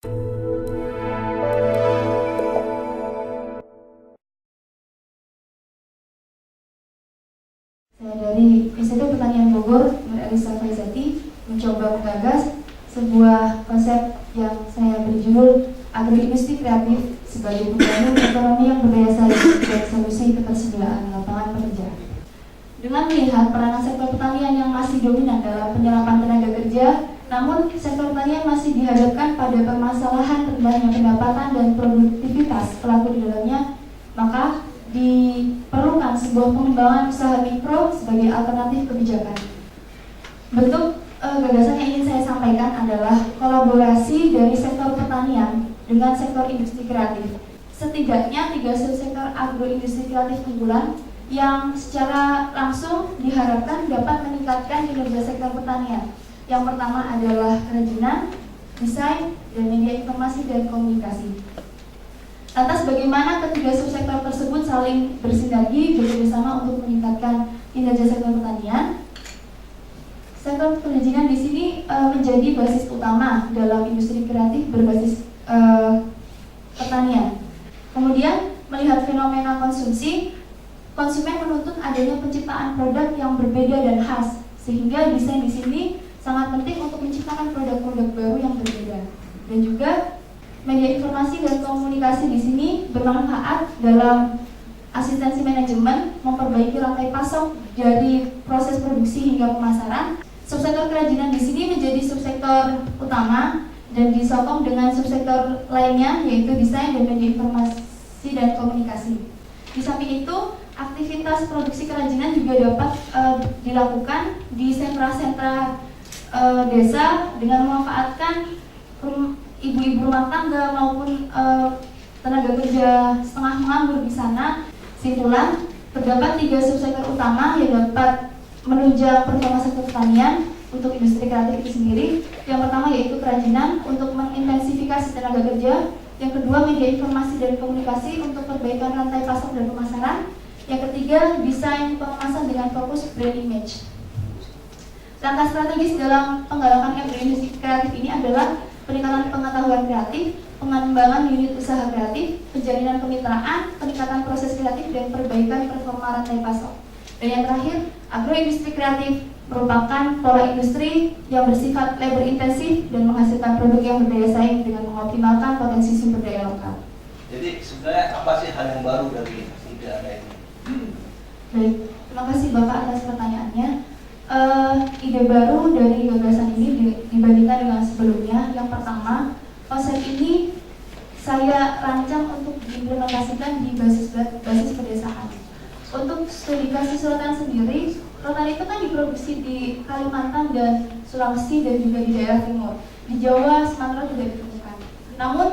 Saya dari Institut Pertanian Bogor, Nur Elisa Faizati, mencoba menggagas sebuah konsep yang saya beri judul Agroindustri Kreatif sebagai pembangun ekonomi yang berdaya saing dan solusi ketersediaan lapangan pekerjaan. Dengan melihat peranan sektor pertanian yang masih dominan dalam penyerapan tenaga kerja, namun sektor pertanian masih dihadapkan pada permasalahan rendahnya pendapatan dan produktivitas pelaku di dalamnya, maka diperlukan sebuah pengembangan usaha mikro sebagai alternatif kebijakan. Bentuk gagasan yang ingin saya sampaikan adalah kolaborasi dari sektor pertanian dengan sektor industri kreatif. Setidaknya 3 subsektor agroindustri kreatif unggulan yang secara langsung diharapkan dapat meningkatkan kinerja sektor pertanian. Yang pertama adalah kerajinan, desain, dan media informasi dan komunikasi. Lantas bagaimana ketiga subsektor tersebut saling bersinergi bekerjasama untuk meningkatkan kinerja sektor pertanian? Sektor perizinan di sini menjadi basis utama dalam industri kreatif berbasis pertanian. Kemudian melihat fenomena konsumsi, konsumen menuntut adanya penciptaan produk yang berbeda dan khas, sehingga desain di sini sangat penting untuk menciptakan produk-produk baru yang berbeda. Dan juga media informasi dan komunikasi di sini bermanfaat dalam asistensi manajemen, memperbaiki rantai pasok dari proses produksi hingga pemasaran. Subsektor kerajinan di sini menjadi subsektor utama dan disokong dengan subsektor lainnya yaitu desain dan media informasi dan komunikasi. Di samping itu, aktivitas produksi kerajinan juga dapat dilakukan di sentra-sentra desa dengan memanfaatkan ibu-ibu rumah tangga maupun tenaga kerja setengah menganggur di sana. Simpulan, terdapat 3 subsektor utama yang dapat menunjang performa sektor pertanian untuk industri kreatif itu sendiri. Yang pertama yaitu kerajinan untuk mengintensifikasi tenaga kerja. Yang kedua, media informasi dan komunikasi untuk perbaikan rantai pasok dan pemasaran. Yang ketiga, desain pengemasan dengan fokus brand image. Langkah strategis dalam penggalakan agroindustri kreatif ini adalah peningkatan pengetahuan kreatif, pengembangan unit usaha kreatif, penjalinan kemitraan, peningkatan proses kreatif, dan perbaikan performa rantai pasok. Dan yang terakhir, agroindustri kreatif merupakan pola industri yang bersifat labor intensif dan menghasilkan produk yang berdaya saing dengan mengoptimalkan potensi sumber daya lokal. Jadi sebenarnya apa sih hal yang baru dari ide Anda ini? Baik, terima kasih Bapak atas pertanyaannya. Ide baru dari gagasan ini dibandingkan dengan sebelumnya. Yang pertama, konsep ini saya rancang untuk diimplementasikan di basis pedesaan. Untuk studi kasus rotan sendiri, rotan itu kan diproduksi di Kalimantan dan Sulawesi dan juga di daerah timur. Di Jawa, Sumatera tidak ditemukan. Namun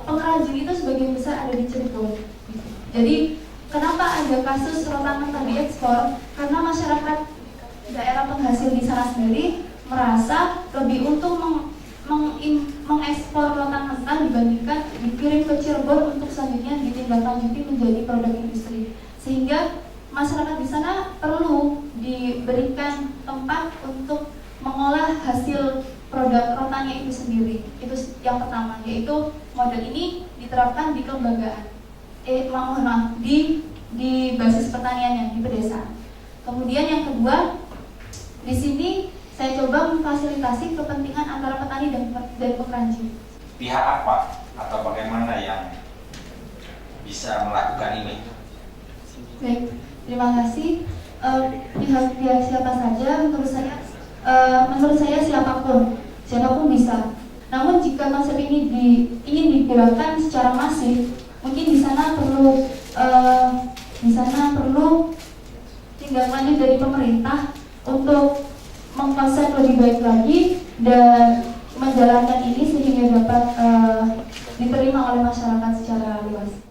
pengrajin itu sebagian besar ada di Cirebon. Jadi kenapa ada kasus rotan mentah diekspor? Karena masyarakat daerah penghasil di sana sendiri merasa lebih untung mengekspor rotan mentah dibandingkan dikirim ke Cirebon untuk selanjutnya ditindaklanjuti menjadi produk industri. Sehingga masyarakat di sana perlu diberikan tempat untuk mengolah hasil produk rotannya itu sendiri. Itu yang pertama, yaitu model ini diterapkan di kelembagaan. Di basis pertaniannya di pedesaan. Kemudian yang kedua, di sini saya coba memfasilitasi kepentingan antara petani dan pengrajin. Pihak apa atau bagaimana yang bisa melakukan ini? Baik, terima kasih. Pihak siapa saja menurut saya siapapun bisa. Namun jika konsep ini ingin digerakkan secara masif, mungkin di sana perlu tindak lanjut dari pemerintah untuk mengkonsep lebih baik lagi dan menjalankan ini sehingga dapat diterima oleh masyarakat secara luas.